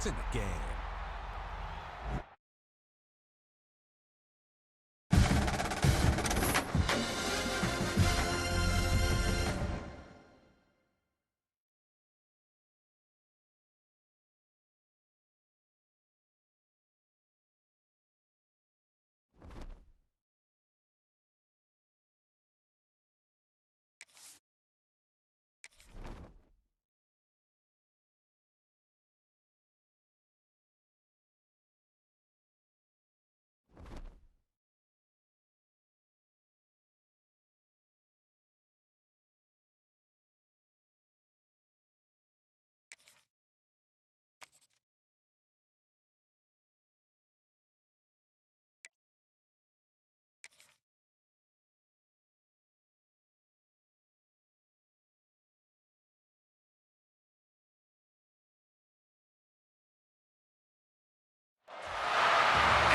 in the game.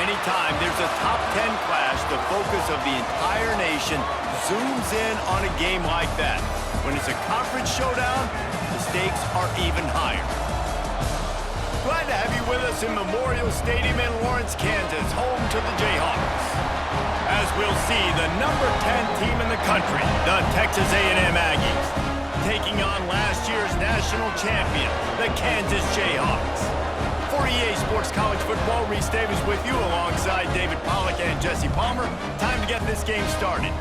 Anytime there's a top 10 clash, the focus of the entire nation zooms in on a game like that. When it's a conference showdown, the stakes are even higher. Glad to have you with us in Memorial Stadium in Lawrence, Kansas, home to the Jayhawks. As we'll see, the number 10 team in the country, the Texas A&M Aggies, taking on last year's national champion, the Kansas Jayhawks. For EA Sports College Football, Reese Davis with you alongside David Pollack and Jesse Palmer. Time to get this game started.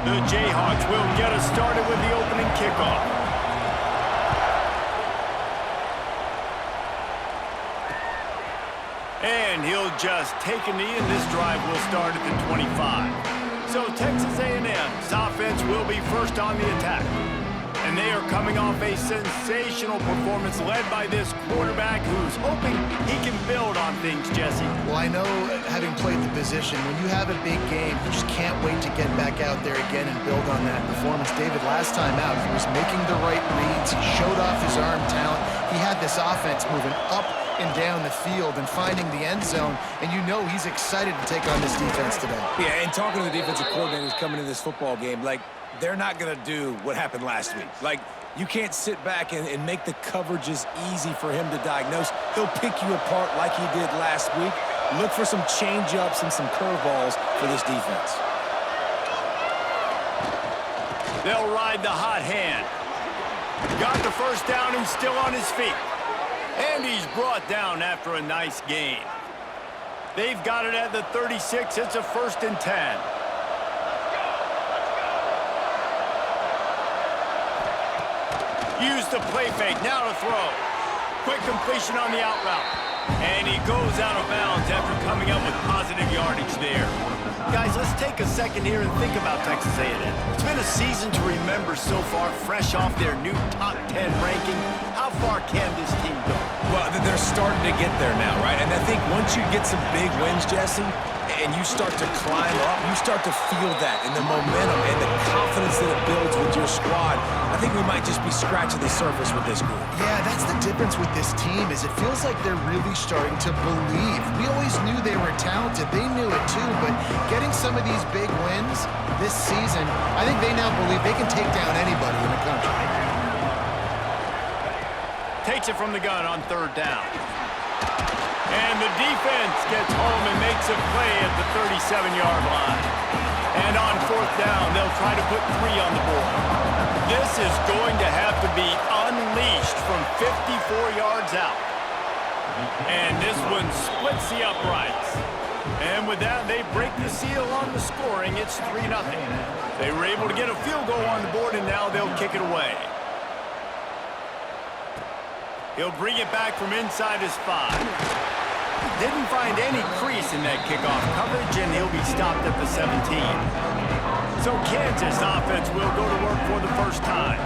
The Jayhawks will get us started with the opening kickoff. And he'll just take a knee, and this drive will start at the 25. So Texas A&M's offense will be first on the attack. And they are coming off a sensational performance led by this quarterback who's hoping he can build on things, Jesse. Well, I know, having played the position, when you have a big game, you just can't wait to get back out there again and build on that performance. David, last time out, he was making the right reads. He showed off his arm talent. He had this offense moving up and down the field and finding the end zone, and you know he's excited to take on this defense today. Yeah, and talking to the defensive coordinators coming in this football game, like, they're not going to do what happened last week. Like, you can't sit back and make the coverages easy for him to diagnose. He'll pick you apart like he did last week. Look for some change-ups and some curveballs for this defense. They'll ride the hot hand. Got the first down and still on his feet. And he's brought down after a nice gain. They've got it at the 36. It's a 1st and 10. Use the play fake. Now to throw. Quick completion on the out route. And he goes out of bounds after coming up with positive yardage there. Guys, let's take a second here and think about Texas A&M. It's been a season to remember so far, fresh off their new top 10 ranking. How far can this team go? Well, they're starting to get there now, right? And I think once you get some big wins, Jesse, and you start to climb up, you start to feel that and the momentum and the confidence that it builds with your squad. I think we might just be scratching the surface with this group. Yeah, that's the difference with this team, is it feels like they're really starting to believe. We always knew they were talented. They knew it too, but getting some of these big wins this season, I think they now believe they can take down anybody in the country. Takes it from the gun on 3rd down. And the defense gets home and makes a play at the 37-yard line. And on 4th down, they'll try to put 3 on the board. This is going to have to be unleashed from 54 yards out. And this one splits the uprights. And with that, they break the seal on the scoring. It's 3-0. They were able to get a field goal on the board, and now they'll kick it away. He'll bring it back from inside his 5. Didn't find any crease in that kickoff coverage, and he'll be stopped at the 17. So Kansas offense will go to work for the first time.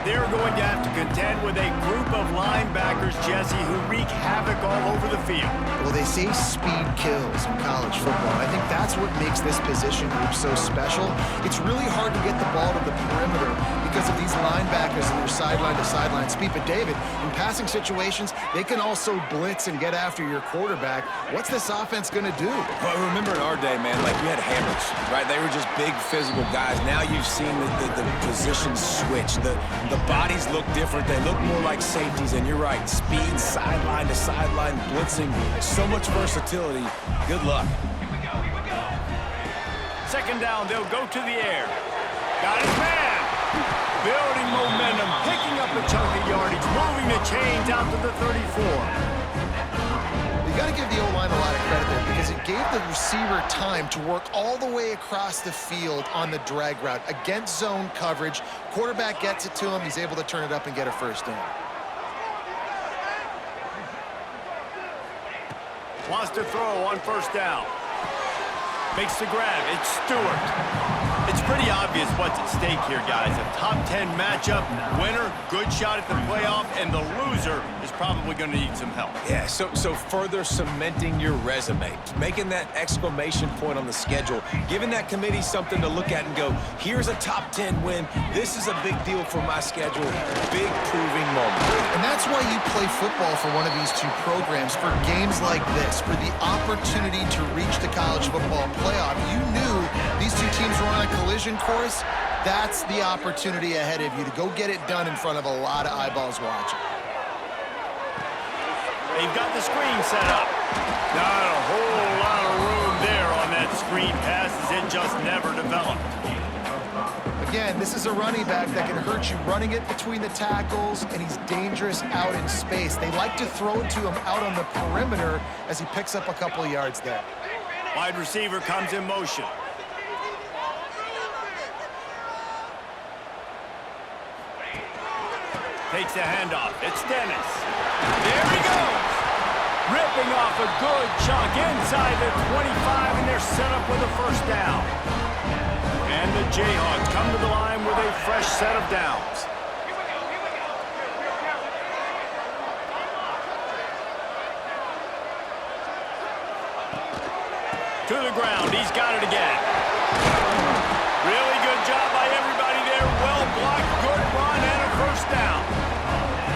They're going to have to contend with a group of linebackers, Jesse, who wreak havoc all over the field. Well, they say speed kills in college football. I think that's what makes this position group so special. It's really hard to get the ball to the perimeter because of these linebackers and their sideline-to-sideline speed. But, David, in passing situations, they can also blitz and get after your quarterback. What's this offense going to do? Well, remember in our day, man, like you had hammers, right? They were just big physical guys. Now you've seen the positions switch. The bodies look different. They look more like safeties, and you're right. Speed, sideline to sideline, blitzing, so much versatility. Good luck. Second down, they'll go to the air. Got his man. Building momentum, picking up a chunk of yardage, moving the chains out to the 34. You got to give the O-line a lot of credit there because it gave the receiver time to work all the way across the field on the drag route. Against zone coverage, quarterback gets it to him, he's able to turn it up and get a first down. Wants to throw on first down. Makes the grab. It's Stewart. It's pretty obvious what's at stake here, guys. A top 10 matchup, winner, good shot at the playoff, and the loser is probably going to need some help. Yeah, so further cementing your resume, making that exclamation point on the schedule, giving that committee something to look at and go, here's a top 10 win. This is a big deal for my schedule. Big proving moment. And that's why you play football for one of these two programs, for games like this, for the opportunity to reach the college football playoff. You knew these two teams were on a collision course. That's the opportunity ahead of you to go get it done in front of a lot of eyeballs watching. They've got the screen set up. Not a whole lot of room there on that screen pass as it just never developed. Again, this is a running back that can hurt you running it between the tackles, and he's dangerous out in space. They like to throw it to him out on the perimeter as he picks up a couple of yards there. Wide receiver comes in motion. Takes the handoff. It's Dennis. There he goes. Ripping off a good chunk inside the 25, and they're set up with a first down. And the Jayhawks come to the line with a fresh set of downs. To the ground. He's got it again. Really good job by everybody there. Well blocked. Good run and a first down.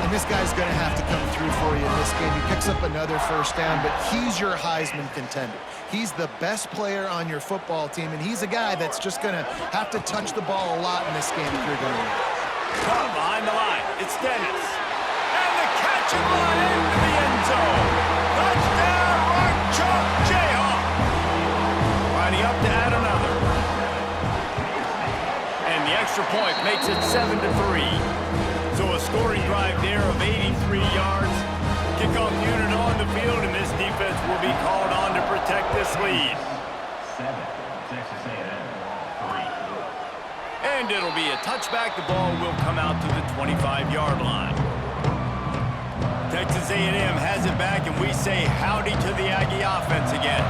And this guy's going to have to come through for you in this game. He picks up another first down, but he's your Heisman contender. He's the best player on your football team, and he's a guy that's just going to have to touch the ball a lot in this game if you're going to win. Caught behind the line. It's Dennis. And the catch and run into the end zone. Touchdown, Rock Chalk Jayhawk. Lining up to add another. And the extra point makes it 7-3. So a scoring drive there of 83 yards. Kickoff unit on the field, and this defense will be called on to protect this lead. 7, Texas A&M, 3. And it'll be a touchback. The ball will come out to the 25-yard line. Texas A&M has it back, and we say howdy to the Aggie offense again.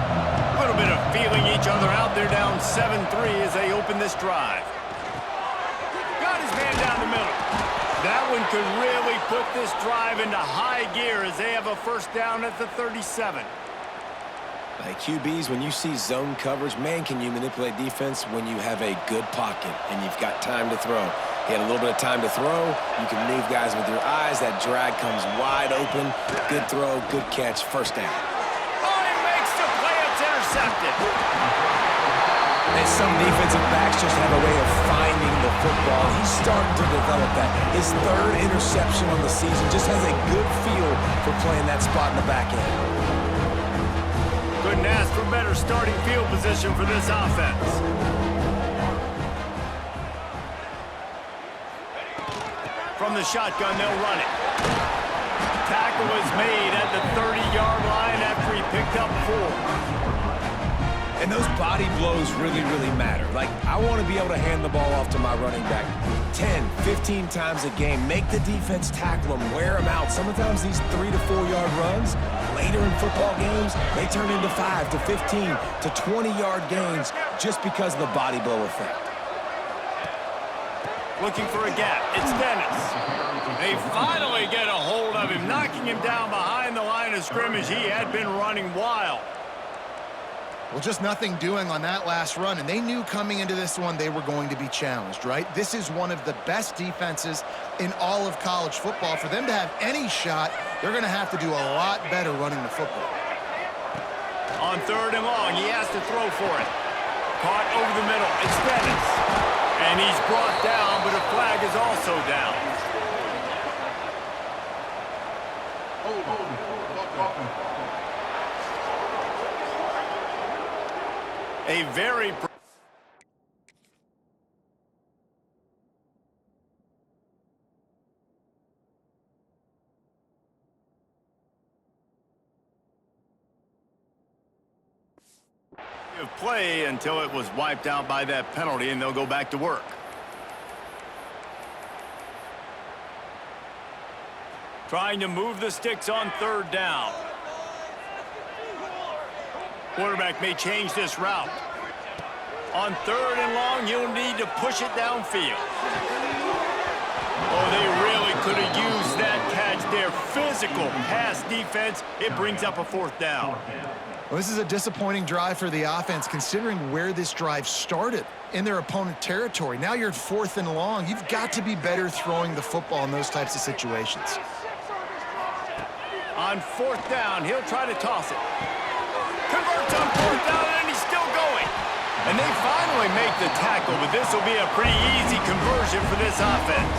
A little bit of feeling each other out. They're down 7-3 as they open this drive. Got his man down the middle. That one could really put this drive into high gear as they have a first down at the 37. Hey, QBs, when you see zone coverage, man, can you manipulate defense when you have a good pocket and you've got time to throw. He had a little bit of time to throw. You can move guys with your eyes. That drag comes wide open. Good throw, good catch, first down. Oh, he makes the play. It's intercepted. And some defensive backs just have a way of finding the football. He's starting to develop that. His third interception on the season just has a good feel for playing that spot in the back end. Couldn't ask for better starting field position for this offense. From the shotgun, they'll run it. Tackle is made at the 30-yard line after he picked up 4. And those body blows really, really matter. Like, I want to be able to hand the ball off to my running back 10, 15 times a game. Make the defense tackle them, wear them out. Sometimes these 3 to 4 yard runs, later in football games, they turn into 5 to 15 to 20-yard gains just because of the body blow effect. Looking for a gap. It's Dennis. They finally get a hold of him, knocking him down behind the line of scrimmage. He had been running wild. Well, just nothing doing on that last run, and they knew coming into this one they were going to be challenged, right? This is one of the best defenses in all of college football. For them to have any shot, they're going to have to do a lot better running the football. On 3rd and long, he has to throw for it. Caught over the middle. It's Dennis. And he's brought down, but a flag is also down. A very... play until it was wiped out by that penalty, and they'll go back to work. Trying to move the sticks on 3rd down. Quarterback may change this route. On 3rd and long, you'll need to push it downfield. Oh, they really could have used that catch there. Physical pass defense. It brings up a 4th down. Well, this is a disappointing drive for the offense, considering where this drive started in their opponent territory. Now you're at 4th and long. You've got to be better throwing the football in those types of situations. On 4th down, he'll try to toss it. Converts on 4th down, and he's still going. And they finally make the tackle, but this will be a pretty easy conversion for this offense.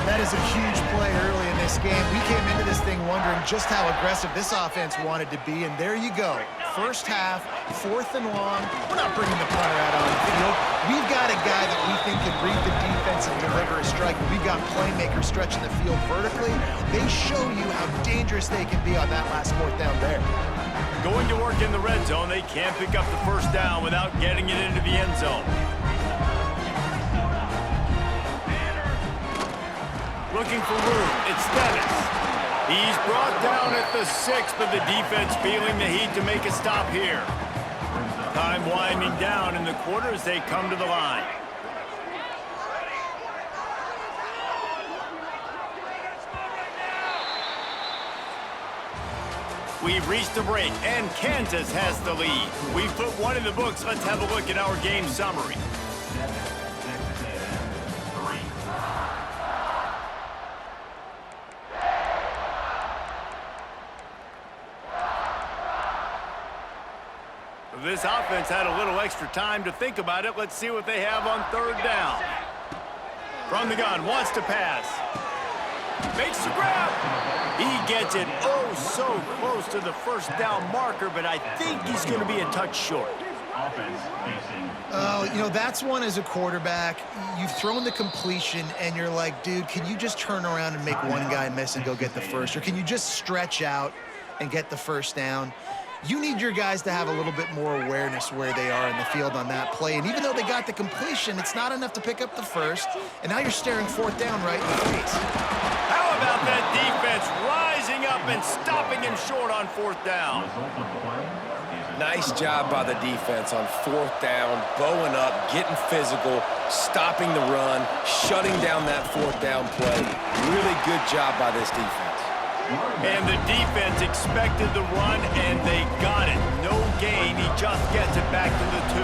That is a huge play early in this game. We came into this thing wondering just how aggressive this offense wanted to be, and there you go. First half, 4th and long. We're not bringing the punter out on the field. We've got a guy that we think can read the defense and deliver a strike. We've got playmakers stretching the field vertically. They show you how dangerous they can be on that last 4th down there. Going to work in the red zone, they can't pick up the 1st down without getting it into the end zone. Looking for room. It's Dennis. He's brought down at the 6, but the defense feeling the heat to make a stop here. Time winding down in the quarter as they come to the line. We've reached the break, and Kansas has the lead. We've put one in the books. Let's have a look at our game summary. This offense had a little extra time to think about it. Let's see what they have on 3rd down. From the gun, wants to pass. Makes the grab. He gets it oh so close to the 1st down marker, but I think he's going to be a touch short. Oh, you know, that's one as a quarterback. You've thrown the completion, and you're like, dude, can you just turn around and make one guy miss and go get the 1st? Or can you just stretch out and get the 1st down? You need your guys to have a little bit more awareness where they are in the field on that play. And even though they got the completion, it's not enough to pick up the 1st. And now you're staring 4th down right in the face. How about that defense rising up and stopping him short on 4th down? Nice job by the defense on 4th down, bowing up, getting physical, stopping the run, shutting down that 4th down play. Really good job by this defense. And the defense expected the run, and they got it. No gain. He just gets it back to the 2.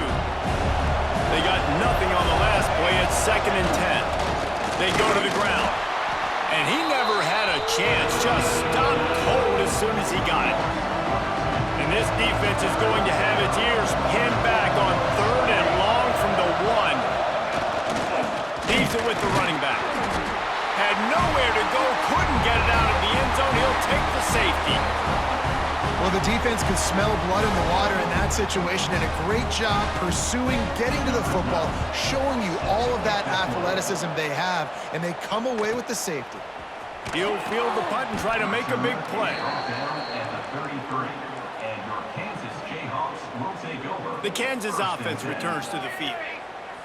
They got nothing on the last play. It's 2nd and 10. They go to the ground. And he never had a chance. Just stopped cold as soon as he got it. And this defense is going to have its ears pinned back on 3rd and long from the 1. Leaves it with the running back. Had nowhere to go, couldn't get it out of the end zone. He'll take the safety. Well, the defense could smell blood in the water in that situation, and a great job pursuing, getting to the football, showing you all of that athleticism they have, and they come away with the safety. He'll field the punt and try to make a big play. The Kansas offense returns to the field.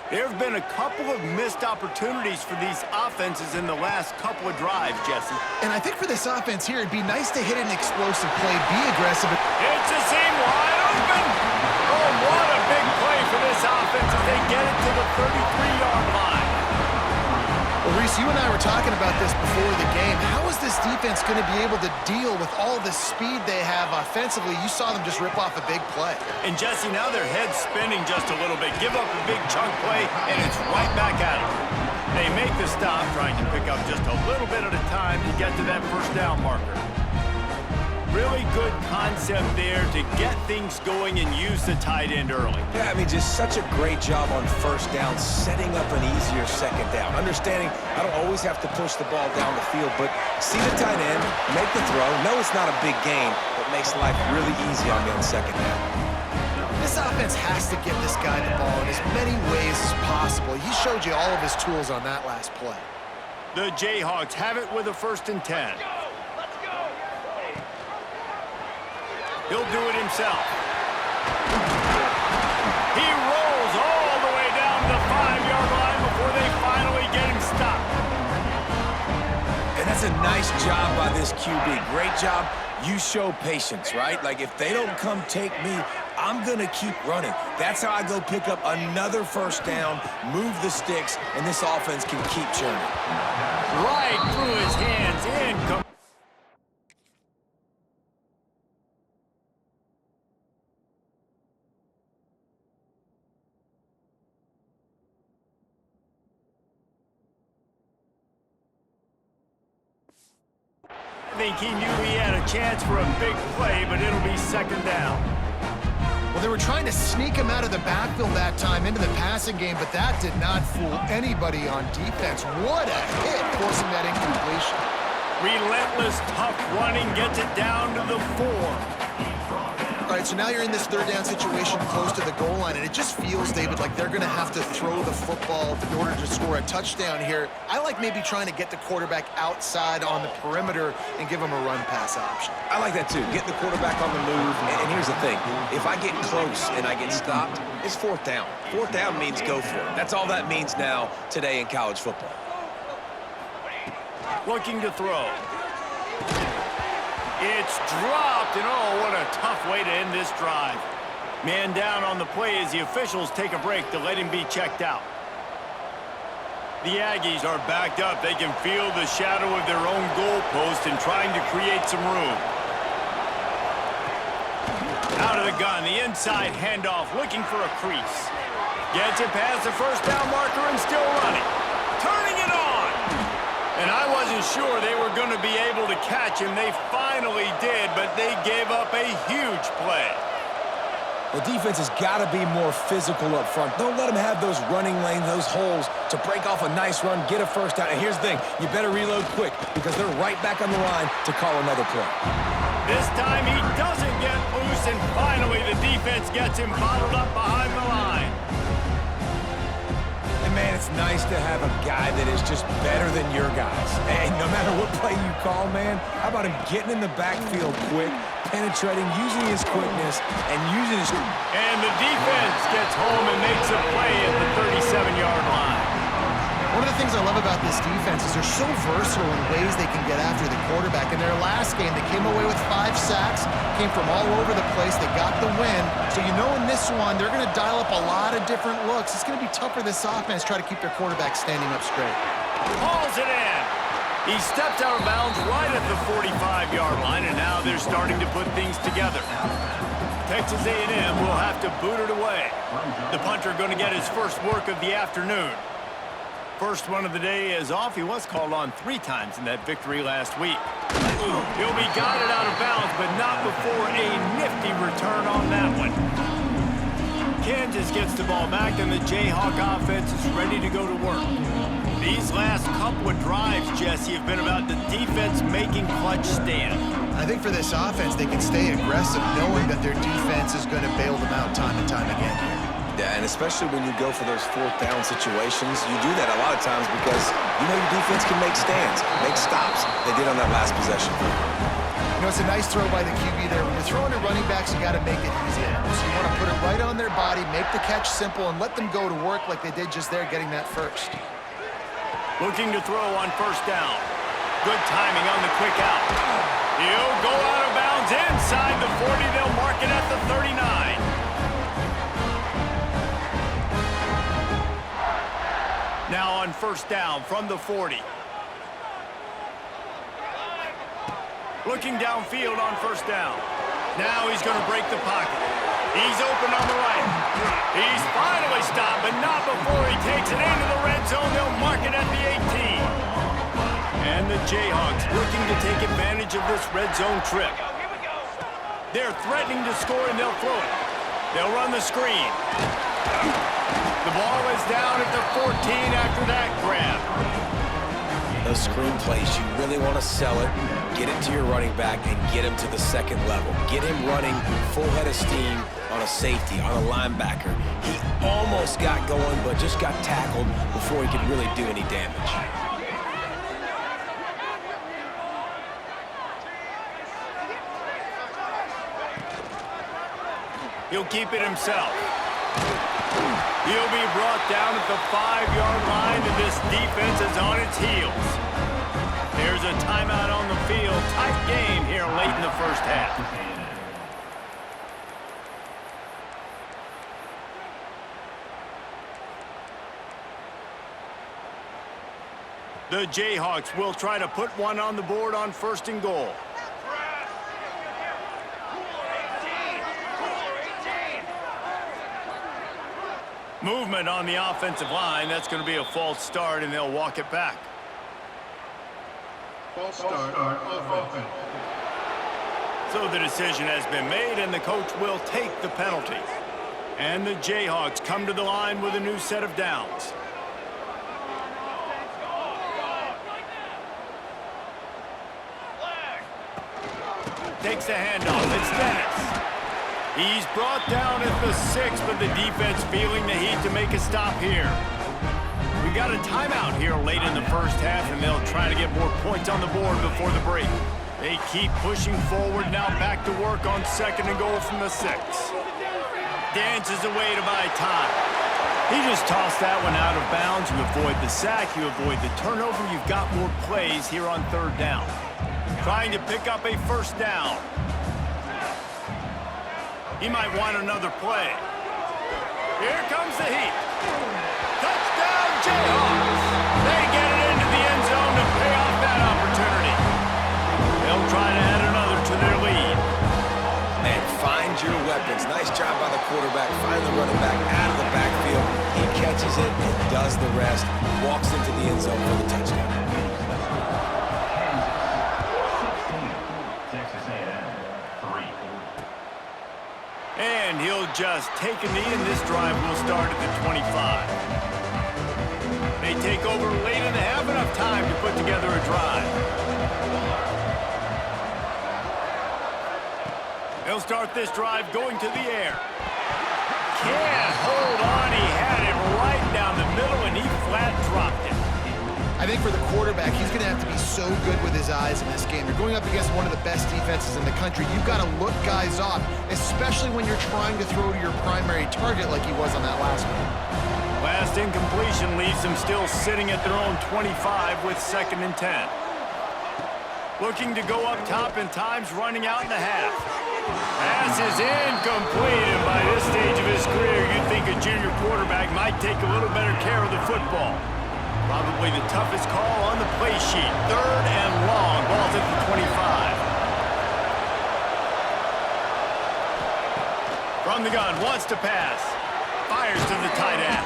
There have been a couple of missed opportunities for these offenses in the last couple of drives, Jesse. And I think for this offense here, it'd be nice to hit an explosive play, be aggressive. It's a seam wide open. Oh, what a big play for this offense as they get it to the 33-yard line. Well, Reese, you and I were talking about this before the game. How is this defense going to be able to deal with all the speed they have offensively? You saw them just rip off a big play. And Jesse, now their head's spinning just a little bit. Give up a big chunk play, and it's right back at them. They make the stop, trying to pick up just a little bit at a time to get to that first down marker. Really good concept there to get things going and use the tight end early. Yeah, I mean, just such a great job on first down, setting up an easier second down. Understanding I don't always have to push the ball down the field, but see the tight end, make the throw. No, it's not a big gain, but makes life really easy on me on second down. This offense has to get this guy the ball in as many ways as possible. He showed you all of his tools on that last play. The Jayhawks have it with a 1st and 10. He'll do it himself. He rolls all the way down to the 5-yard line before they finally get him stopped. And that's a nice job by this QB. Great job. You show patience, right? Like, if they don't come take me, I'm going to keep running. That's how I go pick up another first down, move the sticks, and this offense can keep churning. Right through his hands. In. I think he knew he had a chance for a big play, but it'll be 2nd down. Well, they were trying to sneak him out of the backfield that time into the passing game, but that did not fool anybody on defense. What a hit, forcing that incompletion. Relentless, tough running gets it down to the 4. All right, so now you're in this 3rd down situation close to the goal line, and it just feels, David, like they're going to have to throw the football in order to score a touchdown here. I like maybe trying to get the quarterback outside on the perimeter and give him a run-pass option. I like that, too. Get the quarterback on the move. And here's the thing. If I get close and I get stopped, it's 4th down. 4th down means go for it. That's all that means now today in college football. Looking to throw. It's dropped, and oh, what a tough way to end this drive. Man down on the play as the officials take a break to let him be checked out. The Aggies are backed up. They can feel the shadow of their own goalpost and trying to create some room. Out of the gun, the inside handoff, looking for a crease. Gets it past the first down marker and still running. Turning it on! And I wasn't sure they were going to be able to catch him. They finally did, but they gave up a huge play. The defense has got to be more physical up front. Don't let them have those running lanes, those holes to break off a nice run, get a first down. And here's the thing, you better reload quick because they're right back on the line to call another play. This time he doesn't get loose, and finally the defense gets him bottled up behind the line. And man, it's nice to have a guy that is just better than your guys. And no matter what play you call, man, how about him getting in the backfield quick, penetrating, using his quickness, and using his... And the defense gets home and makes a play at the 37-yard line. One of the things I love about this defense is they're so versatile in ways they can get after the quarterback. In their last game, they came away with 5 sacks, came from all over the place. They got the win. So you know in this one, they're going to dial up a lot of different looks. It's going to be tough for this offense to try to keep their quarterback standing up straight. Hauls it in. He stepped out of bounds right at the 45-yard line, and now they're starting to put things together. Texas A&M will have to boot it away. The punter going to get his first work of the afternoon. First one of the day is off. He was called on 3 times in that victory last week. He'll be guided out of bounds, but not before a nifty return on that one. Kansas gets the ball back, and the Jayhawk offense is ready to go to work. These last couple of drives, Jesse, have been about the defense making clutch stand. I think for this offense, they can stay aggressive knowing that their defense is going to bail them out time and time again. Yeah, and especially when you go for those 4th down situations, you do that a lot of times because you know your defense can make stands, make stops. They did on that last possession. You know, it's a nice throw by the QB there. When you're throwing to running backs, you got to make it easy. So you want to put it right on their body, make the catch simple, and let them go to work like they did just there, getting that first. Looking to throw on first down. Good timing on the quick out. He'll go out of bounds inside the 40. They'll mark it at the 39. Now on first down from the 40. Looking downfield on first down. Now he's going to break the pocket. He's open on the right. He's finally stopped, but not before he takes it into the red zone. They'll mark it at the 18. And the Jayhawks looking to take advantage of this red zone trip. They're threatening to score, and they'll throw it. They'll run the screen. The ball is down at the 14 after that grab. Those screen plays, you really want to sell it, get it to your running back, and get him to the second level. Get him running full head of steam on a safety, on a linebacker. He almost got going, but just got tackled before he could really do any damage. He'll keep it himself. He'll be brought down at the 5-yard line, and this defense is on its heels. There's a timeout on the field. Tight game here late in the first half. The Jayhawks will try to put one on the board on 1st and goal. Movement on the offensive line. That's going to be a false start, and they'll walk it back. False start offense. So the decision has been made, and the coach will take the penalty. And the Jayhawks come to the line with a new set of downs. Takes the handoff. It's Dennis. He's brought down at the 6, but the defense feeling the heat to make a stop here. We got a timeout here late in the first half, and they'll try to get more points on the board before the break. They keep pushing forward, now back to work on 2nd and goal from the 6. Dances away to buy time. He just tossed that one out of bounds. You avoid the sack, you avoid the turnover. You've got more plays here on 3rd down. Trying to pick up a 1st down. He might want another play. Here comes the heat. Touchdown, Jayhawks. They get it into the end zone to pay off that opportunity. They'll try to add another to their lead. Man, find your weapons. Nice job by the quarterback. Find the running back out of the backfield. He catches it and does the rest. Walks into the end zone for the touchdown. And he'll just take a knee, and this drive will start at the 25. They take over late in the half, enough time to put together a drive. They'll start this drive going to the air. Can't hold on. He had it right down the middle, and he flat dropped it. I think for the quarterback, he's going to have to be so good with his eyes in this game. You're going up against one of the best defenses in the country. You've got to look guys off, especially when you're trying to throw to your primary target like he was on that last one. Last incompletion leaves them still sitting at their own 25 with 2nd and 10. Looking to go up top, and time's running out in the half. Pass is incomplete, and by this stage of his career, you'd think a junior quarterback might take a little better care of the football. Probably the toughest call on the play sheet. 3rd and long. Ball's at the 25. From the gun, wants to pass. Fires to the tight end.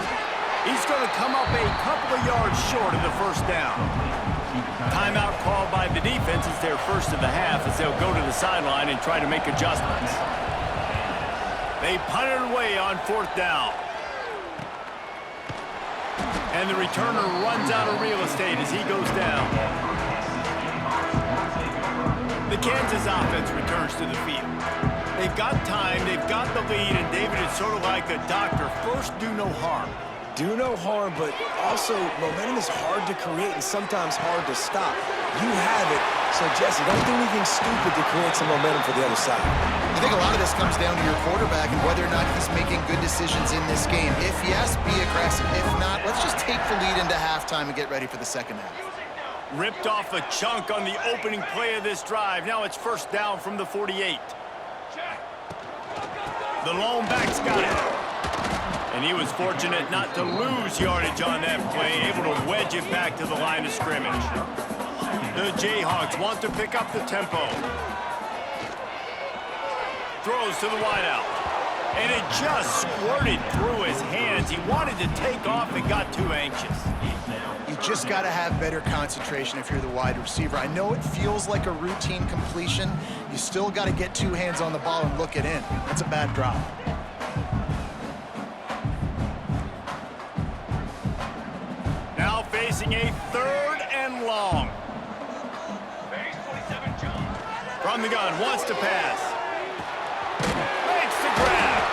He's going to come up a couple of yards short of the 1st down. Timeout called by the defense. It's their first of the half as they'll go to the sideline and try to make adjustments. They punt it away on 4th down. And the returner runs out of real estate as he goes down. The Kansas offense returns to the field. They've got time, they've got the lead, and David, it's sort of like the doctor. First, do no harm. Do no harm, but also momentum is hard to create and sometimes hard to stop. You have it, so Jesse, don't do anything stupid to create some momentum for the other side. I think a lot of this comes down to your quarterback and whether or not he's making good decisions in this game. If yes, be aggressive. If not, let's just take the lead into halftime and get ready for the 2nd half. Ripped off a chunk on the opening play of this drive. Now it's 1st down from the 48. The lone back's got it. And he was fortunate not to lose yardage on that play, able to wedge it back to the line of scrimmage. The Jayhawks want to pick up the tempo. Throws to the wideout. And it just squirted through his hands. He wanted to take off and got too anxious. You just got to have better concentration if you're the wide receiver. I know it feels like a routine completion. You still got to get two hands on the ball and look it in. That's a bad drop. Now facing a 3rd and long. From the gun, wants to pass. Makes the grab.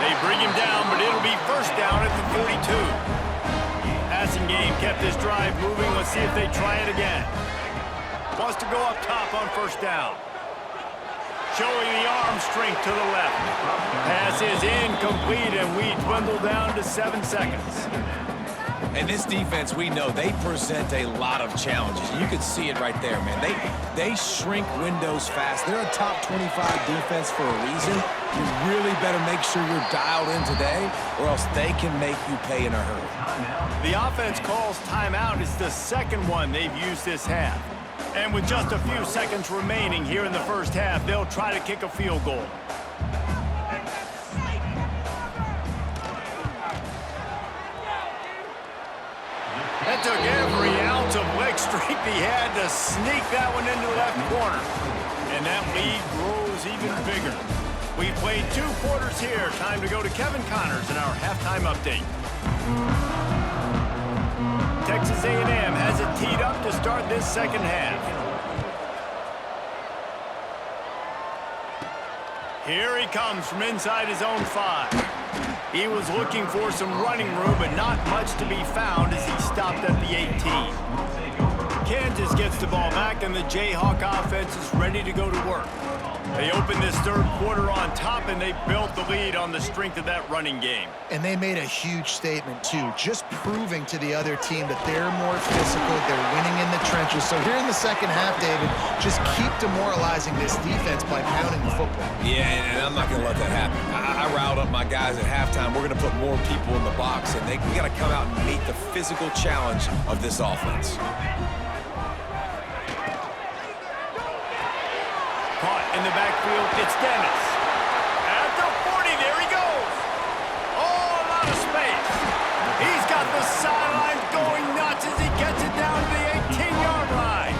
They bring him down, but it'll be first down at the 42. Passing game kept this drive moving. Let's see if they try it again. Wants to go up top on first down. Showing the arm strength to the left. Pass is incomplete, and we dwindle down to 7 seconds. And this defense, we know, they present a lot of challenges. You can see it right there, man. They shrink windows fast. They're a top 25 defense for a reason. You really better make sure you're dialed in today, or else they can make you pay in a hurry. The offense calls timeout. It's the second one they've used this half. And with just a few seconds remaining here in the first half, they'll try to kick a field goal. That took every ounce of leg strength he had to sneak that one into the left corner. And that lead grows even bigger. We've played 2 quarters here. Time to go to Kevin Connors in our halftime update. Texas A&M has it teed up to start this second half. Here he comes from inside his own 5. He was looking for some running room, but not much to be found as he stopped at the 18. Kansas gets the ball back, and the Jayhawk offense is ready to go to work. They opened this third quarter on top, and they built the lead on the strength of that running game. And they made a huge statement, too, just proving to the other team that they're more physical, they're winning in the trenches. So here in the second half, David, just keep demoralizing this defense by pounding the football. Yeah, and I'm not going to let that happen. I riled up my guys at halftime. We're going to put more people in the box, and we got to come out and meet the physical challenge of this offense. Caught in the backfield, it's Dennis. At the 40, there he goes. Oh, a lot of space. He's got the sidelines going nuts as he gets it down to the 18-yard line.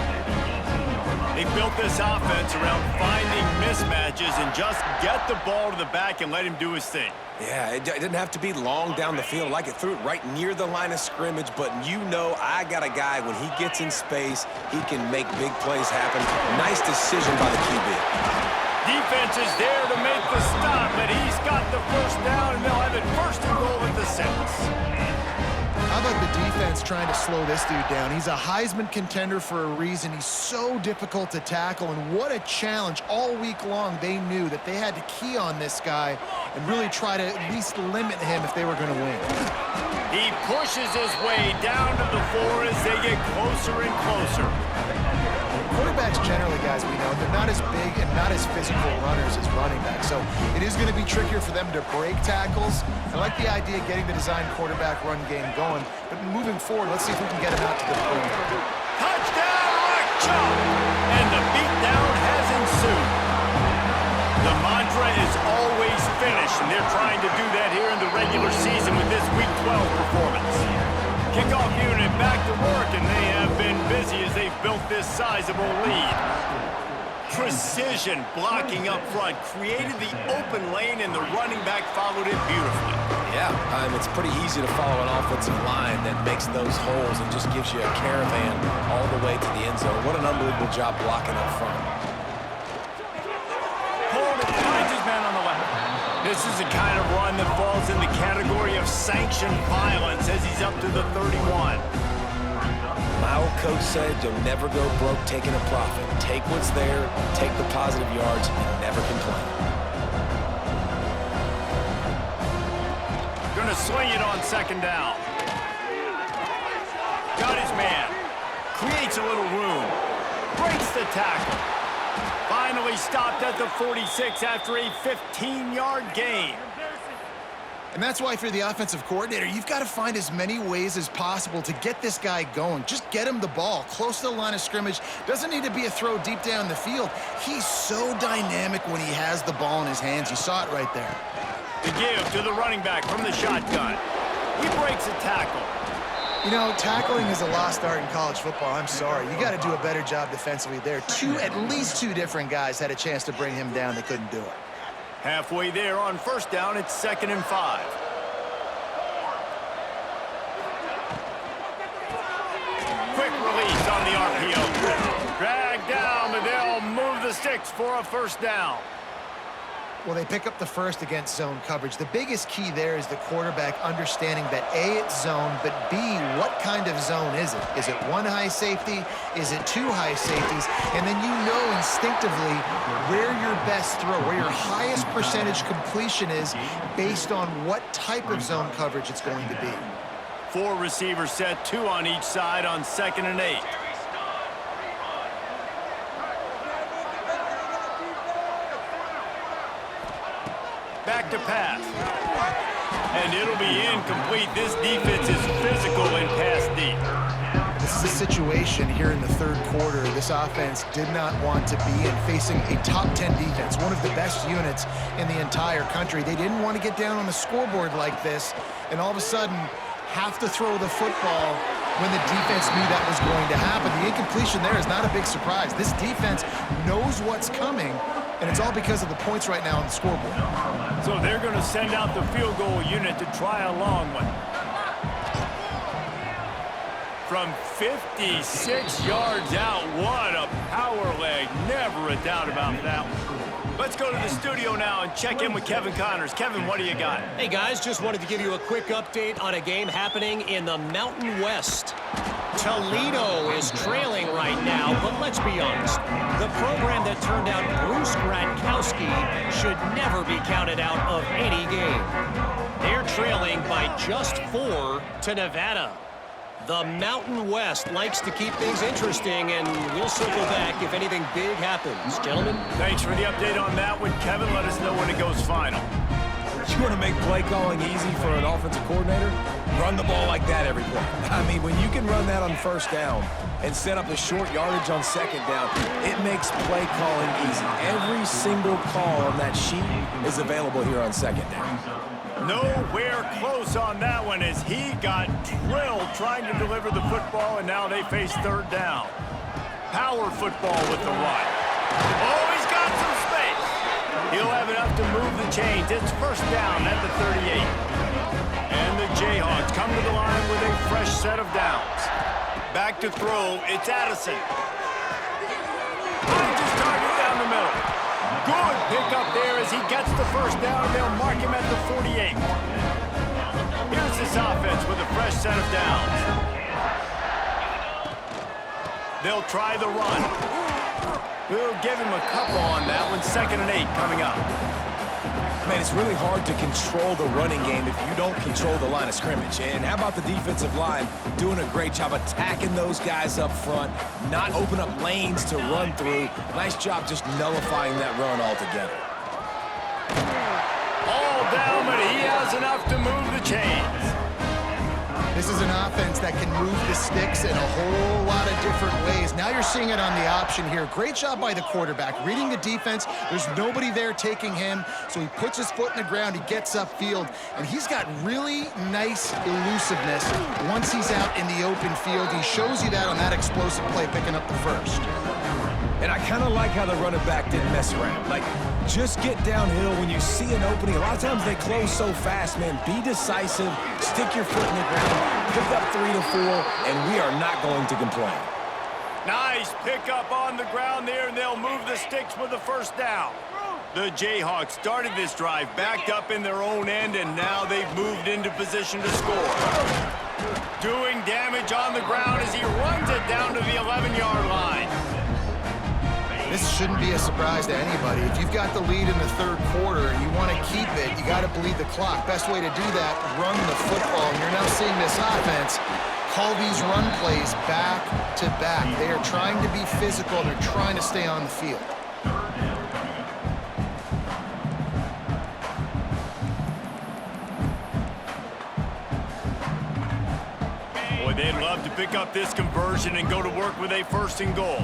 They built this offense around finding mismatches and just get the ball to the back and let him do his thing. Yeah, it didn't have to be long down the field. Like it threw it right near the line of scrimmage, but you know I got a guy, when he gets in space, he can make big plays happen. Nice decision by the QB. Defense is there to make the stop, but he's got the first down, and they'll have it first and goal at the 6. How about the defense trying to slow this dude down? He's a Heisman contender for a reason. He's so difficult to tackle, and what a challenge. All week long, they knew that they had to key on this guy and really try to at least limit him if they were going to win. He pushes his way down to the floor as they get closer and closer. Quarterbacks generally, guys, we know, they're not as big and not as physical runners as running backs, so it is going to be trickier for them to break tackles. I like the idea of getting the design quarterback run game going, but moving forward, let's see if we can get him out to the perimeter. Touchdown, Mark Chop! And the beatdown has ensued. The mantra is always finish, and they're trying to do that here in the regular season with this Week 12 performance. Kickoff unit back to work, and they have been busy as they've built this sizable lead. Precision blocking up front created the open lane, and the running back followed it beautifully. Yeah, it's pretty easy to follow an offensive line that makes those holes and just gives you a caravan all the way to the end zone. What an unbelievable job blocking up front. Coleman finds his man on the left. This is the kind of run that falls in the category of sanctioned violence as he's up to the 31. My old coach said you'll never go broke taking a profit. Take what's there, take the positive yards, and never complain. Gonna swing it on second down. Got his man. Creates a little room. Breaks the tackle. Finally stopped at the 46 after a 15-yard gain. And that's why if you're the offensive coordinator, you've got to find as many ways as possible to get this guy going. Just get him the ball close to the line of scrimmage. Doesn't need to be a throw deep down the field. He's so dynamic when he has the ball in his hands. You saw it right there. The give to the running back from the shotgun. He breaks a tackle. You know, tackling is a lost art in college football. I'm sorry. You got to do a better job defensively there. At least two different guys had a chance to bring him down. They couldn't do it. Halfway there on first down, it's 2nd and 5. Quick release on the RPO. Drag down, but they'll move the sticks for a first down. Well, they pick up the first against zone coverage. The biggest key there is the quarterback understanding that A, it's zone, but B, what kind of zone is it? Is it one high safety? Is it two high safeties? And then you know instinctively where your best throw, where your highest percentage completion is based on what type of zone coverage it's going to be. 4 receivers set, 2 on each side on 2nd and 8. Back to pass. And it'll be incomplete. This defense is physical and pass deep. This is a situation here in the third quarter. This offense did not want to be in facing a top 10 defense, one of the best units in the entire country. They didn't want to get down on the scoreboard like this and all of a sudden have to throw the football when the defense knew that was going to happen. The incompletion there is not a big surprise. This defense knows what's coming, and it's all because of the points right now on the scoreboard. So they're going to send out the field goal unit to try a long one. From 56 yards out, what a power leg. Never a doubt about that one. Let's go to the studio now and check in with Kevin Connors. Kevin, what do you got? Hey, guys, just wanted to give you a quick update on a game happening in the Mountain West. Toledo is trailing right now, but let's be honest. The program that turned out Bruce Gradkowski should never be counted out of any game. They're trailing by just 4 to Nevada. The Mountain West likes to keep things interesting, and we'll circle back if anything big happens. Gentlemen? Thanks for the update on that one, Kevin. Let us know when it goes final. You want to make play calling easy for an offensive coordinator? Run the ball like that every play. I mean, when you can run that on first down and set up a short yardage on second down, it makes play calling easy. Every single call on that sheet is available here on second down. Nowhere close on that one as he got drilled trying to deliver the football, and now they face third down. Power football with the run. Oh, he's got some space. He'll have enough to move the chains. It's first down at the 38. And the Jayhawks come to the line with a fresh set of downs. Back to throw, it's Addison. Just target down the middle. Good pickup there as he gets the first down. They'll mark him at the 48. Here's this offense with a fresh set of downs. They'll try the run. We'll give him a couple on that one. 2nd and 8 coming up. Man, it's really hard to control the running game if you don't control the line of scrimmage. And how about the defensive line doing a great job attacking those guys up front, not open up lanes to run through. Nice job just nullifying that run altogether. All down, but he has enough to move the chains. This is an offense that can move the sticks in a whole lot of different ways. Now you're seeing it on the option here. Great job by the quarterback. Reading the defense, there's nobody there taking him, so he puts his foot in the ground, he gets upfield, and he's got really nice elusiveness once he's out in the open field. He shows you that on that explosive play, picking up the first. And I kind of like how the running back didn't mess around. Like, just get downhill when you see an opening. A lot of times they close so fast, man. Be decisive, stick your foot in the ground, pick up 3 to 4, and we are not going to complain. Nice pickup on the ground there, and they'll move the sticks with the first down. The Jayhawks started this drive backed up in their own end, and now they've moved into position to score. Doing damage on the ground as he runs it down to the 11-yard line. This shouldn't be a surprise to anybody. If you've got the lead in the third quarter and you want to keep it, you got to bleed the clock. Best way to do that, run the football. And you're now seeing this offense call these run plays back to back. They are trying to be physical. They're trying to stay on the field. they'd love to pick up this conversion and go to work with a 1st and goal.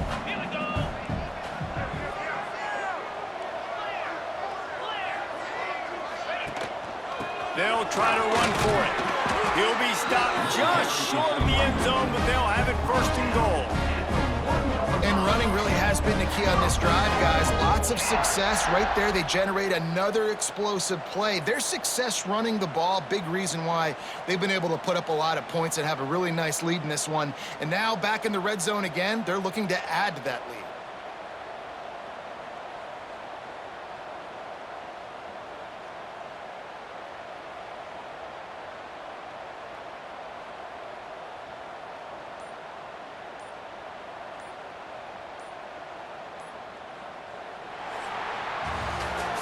They'll try to run for it. He'll be stopped just short of the end zone, but they'll have it 1st and goal. And running really has been the key on this drive, guys. Lots of success right there. They generate another explosive play. Their success running the ball, big reason why they've been able to put up a lot of points and have a really nice lead in this one. And now back in the red zone again, they're looking to add to that lead.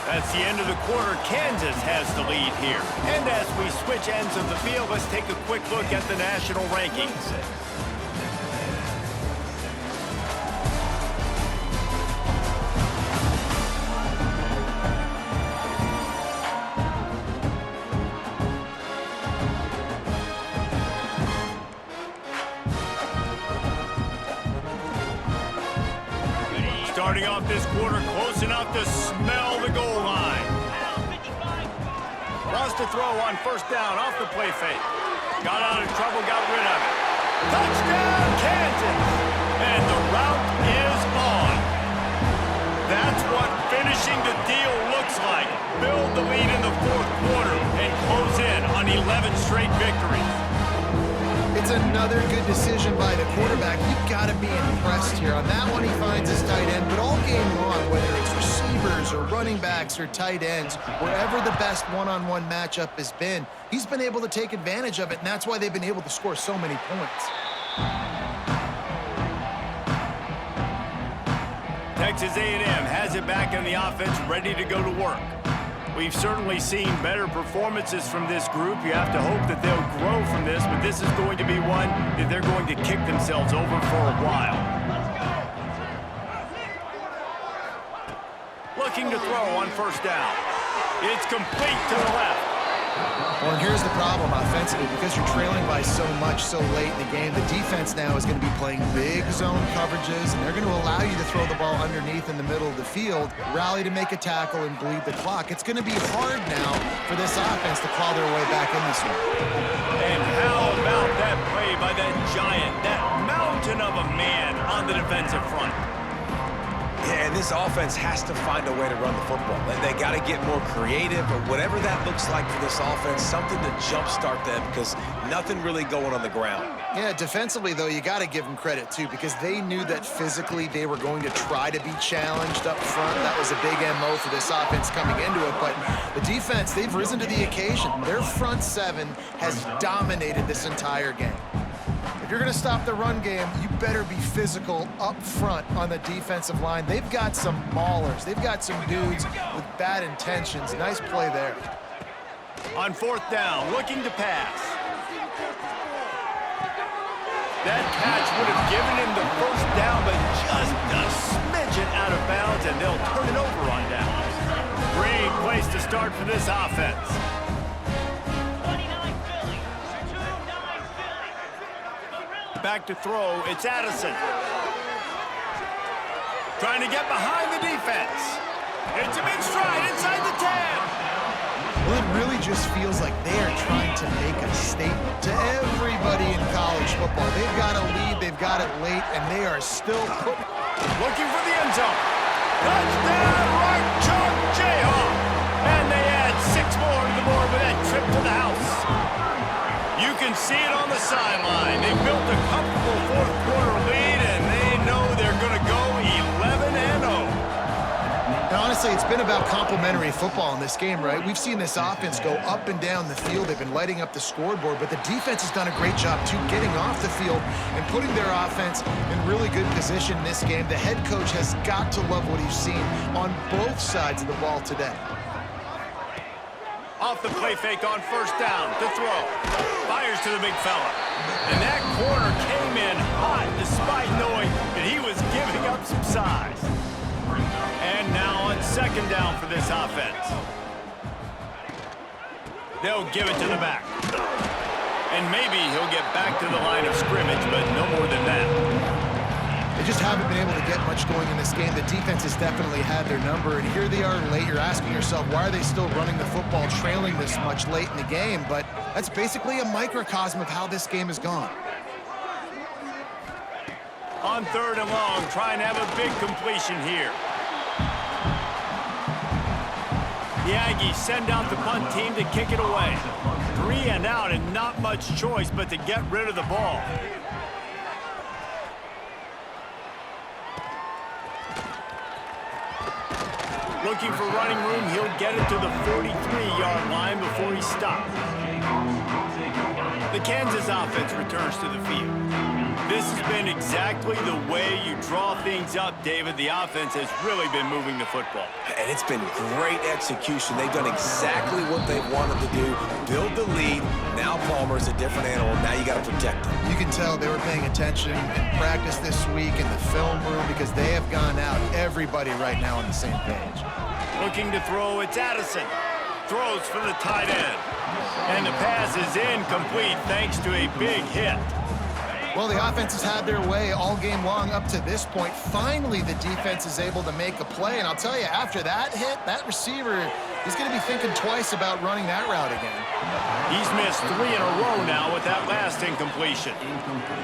That's the end of the quarter. Kansas has the lead here. And as we switch ends of the field, let's take a quick look at the national rankings. Starting off this quarter, close enough to smell the goal line. Lost to throw on 1st down off the play fake. Got out of trouble, got rid of it. Touchdown, Kansas! And the route is on. That's what finishing the deal looks like. Build the lead in the 4th quarter and close in on 11 straight victories. It's another good decision by the quarterback. You've got to be impressed here. On that one, he finds his tight end, but all game long, whether it's receivers or running backs or tight ends, wherever the best one-on-one matchup has been, he's been able to take advantage of it, and that's why they've been able to score so many points. Texas A&M has it back in the offense, ready to go to work. We've certainly seen better performances from this group. You have to hope that they'll grow from this, but this is going to be one that they're going to kick themselves over for a while. Looking to throw on 1st down. It's complete to the left. Well, and here's the problem offensively. Because you're trailing by so much so late in the game, the defense now is going to be playing big zone coverages, and they're going to allow you to throw the ball underneath in the middle of the field, rally to make a tackle, and bleed the clock. It's going to be hard now for this offense to claw their way back in this one. And how about that play by that giant, that mountain of a man on the defensive front? Yeah, and this offense has to find a way to run the football. They got to get more creative, or whatever that looks like for this offense, something to jumpstart them, because nothing really going on the ground. Yeah, defensively, though, you got to give them credit, too, because they knew that physically they were going to try to be challenged up front. That was a big MO for this offense coming into it, but the defense, they've risen to the occasion. Their front 7 has dominated this entire game. If you're going to stop the run game, you better be physical up front on the defensive line. They've got some maulers. They've got some dudes with bad intentions. Nice play there. On 4th down, looking to pass. That catch would have given him the 1st down, but just a smidgen out of bounds, and they'll turn it over on downs. Great place to start for this offense. Back to throw, it's Addison. Trying to get behind the defense. It's a big stride inside the 10. Well, it really just feels like they are trying to make a statement to everybody in college football. They've got a lead, they've got it late, and they are still looking for the end zone. Touchdown, right chunk, Jayhawk. And they add 6 more to the board with that trip to the house. You can see it on the sideline. They built a comfortable 4th quarter lead, and they know they're going to go 11-0. And honestly, it's been about complementary football in this game, right? We've seen this offense go up and down the field. They've been lighting up the scoreboard, but the defense has done a great job, too, getting off the field and putting their offense in really good position in this game. The head coach has got to love what he's seen on both sides of the ball today. Off the play fake on 1st down to throw. Fires to the big fella. And that corner came in hot despite knowing that he was giving up some size. And now on 2nd down for this offense. They'll give it to the back. And maybe he'll get back to the line of scrimmage, but no more than that. They just haven't been able to get much going in this game. The defense has definitely had their number, and here they are late. You're asking yourself, why are they still running the football, trailing this much late in the game? But that's basically a microcosm of how this game has gone. On 3rd and long, trying to have a big completion here. The Aggies send out the punt team to kick it away. 3 and out, and not much choice but to get rid of the ball. Looking for running room, he'll get it to the 43-yard line before he stops. The Kansas offense returns to the field. This has been exactly the way you draw things up, David. The offense has really been moving the football. And it's been great execution. They've done exactly what they wanted to do. Build the lead. Now Palmer's a different animal. Now you got to protect him. You can tell they were paying attention in practice this week in the film room because they have gone out, everybody right now on the same page. Looking to throw, it's Addison. Throws for the tight end. And the pass is incomplete thanks to a big hit. Well, the offense has had their way all game long up to this point. Finally, the defense is able to make a play. And I'll tell you, after that hit, that receiver is going to be thinking twice about running that route again. He's missed 3 in a row now with that last incompletion.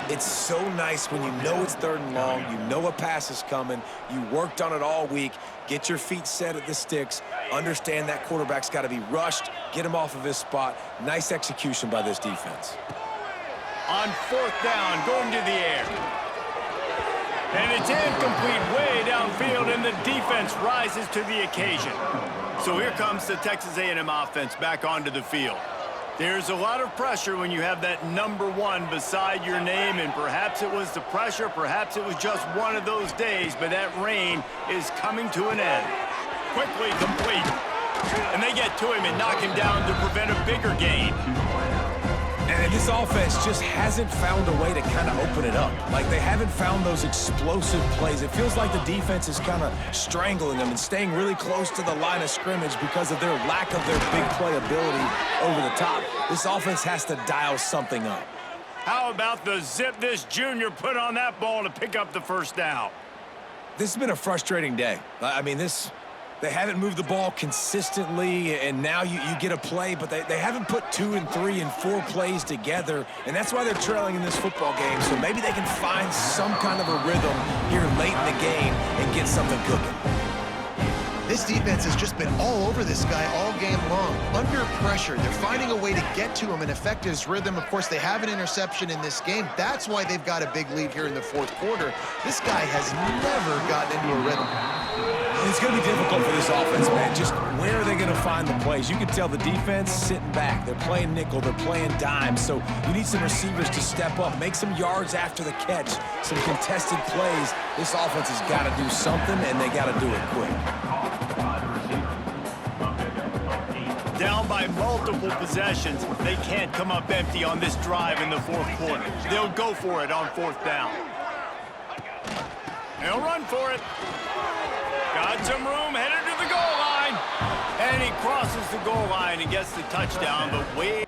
It's so nice when you know it's 3rd and long, you know a pass is coming, you worked on it all week, get your feet set at the sticks, understand that quarterback's got to be rushed, get him off of his spot. Nice execution by this defense. On 4th down, going to the air. And it's incomplete way downfield, and the defense rises to the occasion. So here comes the Texas A&M offense back onto the field. There's a lot of pressure when you have that number 1 beside your name, and perhaps it was the pressure, perhaps it was just one of those days, but that rain is coming to an end. Quickly complete. And they get to him and knock him down to prevent a bigger gain. And this offense just hasn't found a way to kind of open it up. Like, they haven't found those explosive plays. It feels like the defense is kind of strangling them and staying really close to the line of scrimmage because of their lack of their big play ability over the top. This offense has to dial something up. How about the zip this junior put on that ball to pick up the 1st down? This has been a frustrating day. I mean, they haven't moved the ball consistently, and now you get a play, but they haven't put 2 and 3 and 4 plays together, and that's why they're trailing in this football game. So maybe they can find some kind of a rhythm here late in the game and get something cooking. This defense has just been all over this guy all game long. Under pressure, they're finding a way to get to him and affect his rhythm. Of course, they have an interception in this game. That's why they've got a big lead here in the 4th quarter. This guy has never gotten into a rhythm. It's going to be difficult for this offense, man. Just where are they going to find the plays? You can tell the defense sitting back. They're playing nickel. They're playing dime. So you need some receivers to step up, make some yards after the catch, some contested plays. This offense has got to do something, and they got to do it quick. Down by multiple possessions, they can't come up empty on this drive in the 4th quarter. They'll go for it on 4th down. They'll run for it. Got some room, headed to the goal line. And he crosses the goal line and gets the touchdown, but way...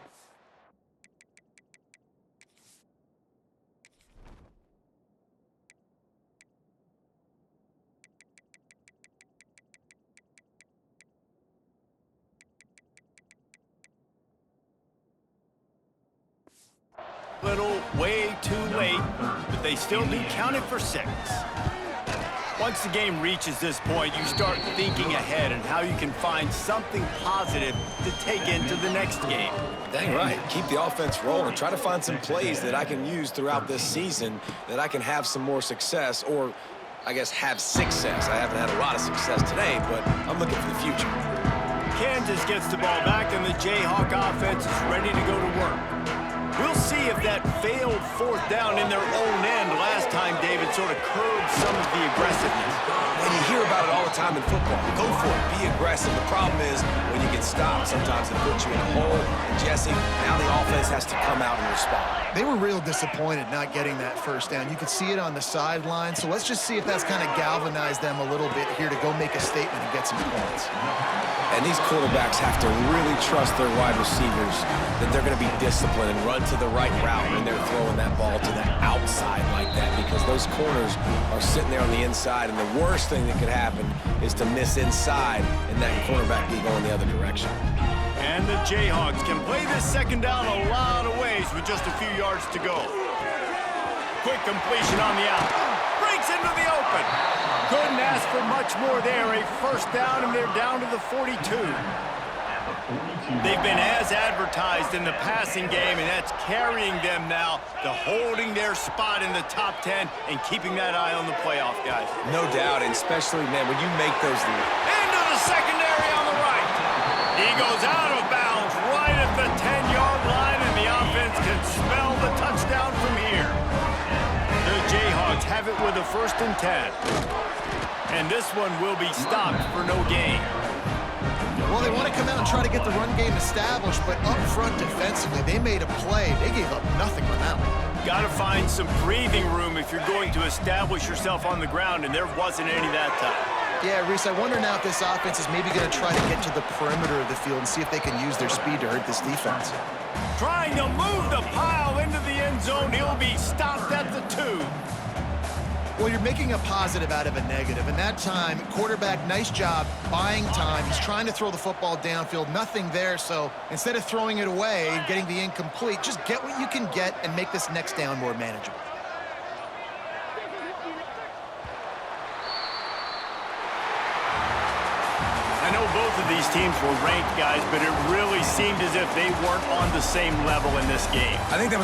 way too late, but they still do count it for 6. Once the game reaches this point, you start thinking ahead and how you can find something positive to take into the next game. Dang right. Keep the offense rolling. Try to find some plays that I can use throughout this season that I can have some more success, or I guess have success. I haven't had a lot of success today, but I'm looking for the future. Kansas gets the ball back, and the Jayhawk offense is ready to go to work. We'll see if that failed 4th down in their own end last time, David, sort of curbed some of the aggressiveness. And you hear about it all the time in football. Go for it. Be aggressive. The problem is when you get stopped, sometimes it puts you in a hole. And Jesse, now the offense has to come out and respond. They were real disappointed not getting that first down. You could see it on the sideline. So let's just see if that's kind of galvanized them a little bit here to go make a statement and get some points. And these quarterbacks have to really trust their wide receivers that they're going to be disciplined and run to the right route when they're throwing that ball to the outside like that, because those corners are sitting there on the inside, and the worst thing that could happen is to miss inside and that cornerback be going the other direction. And the Jayhawks can play this second down a lot of ways with just a few yards to go. Quick completion on the out. Breaks into the open. Couldn't ask for much more there. A first down, and they're down to the 42. They've been as advertised in the passing game, and that's carrying them now to holding their spot in the top 10 and keeping that eye on the playoff, guys. No doubt, and especially, man, when you make those... Into the secondary on the right. He goes out of bounds right at the 10-yard line, and the offense can smell the touchdown from here. The Jayhawks have it with a 1st and 10. And this one will be stopped for no gain. Well, they want to come out and try to get the run game established, but up front defensively, they made a play. They gave up nothing on that one. Got to find some breathing room if you're going to establish yourself on the ground, and there wasn't any that time. Yeah, Reese, I wonder now if this offense is maybe going to try to get to the perimeter of the field and see if they can use their speed to hurt this defense. Trying to move the pile into the end zone. He'll be stopped at the 2. Well, you're making a positive out of a negative, and that time, quarterback, nice job buying time. He's trying to throw the football downfield, nothing there, so instead of throwing it away and getting the incomplete, just get what you can get and make this next down more manageable. I know both of these teams were ranked, guys, but it really seemed as if they weren't on the same level in this game. I think that was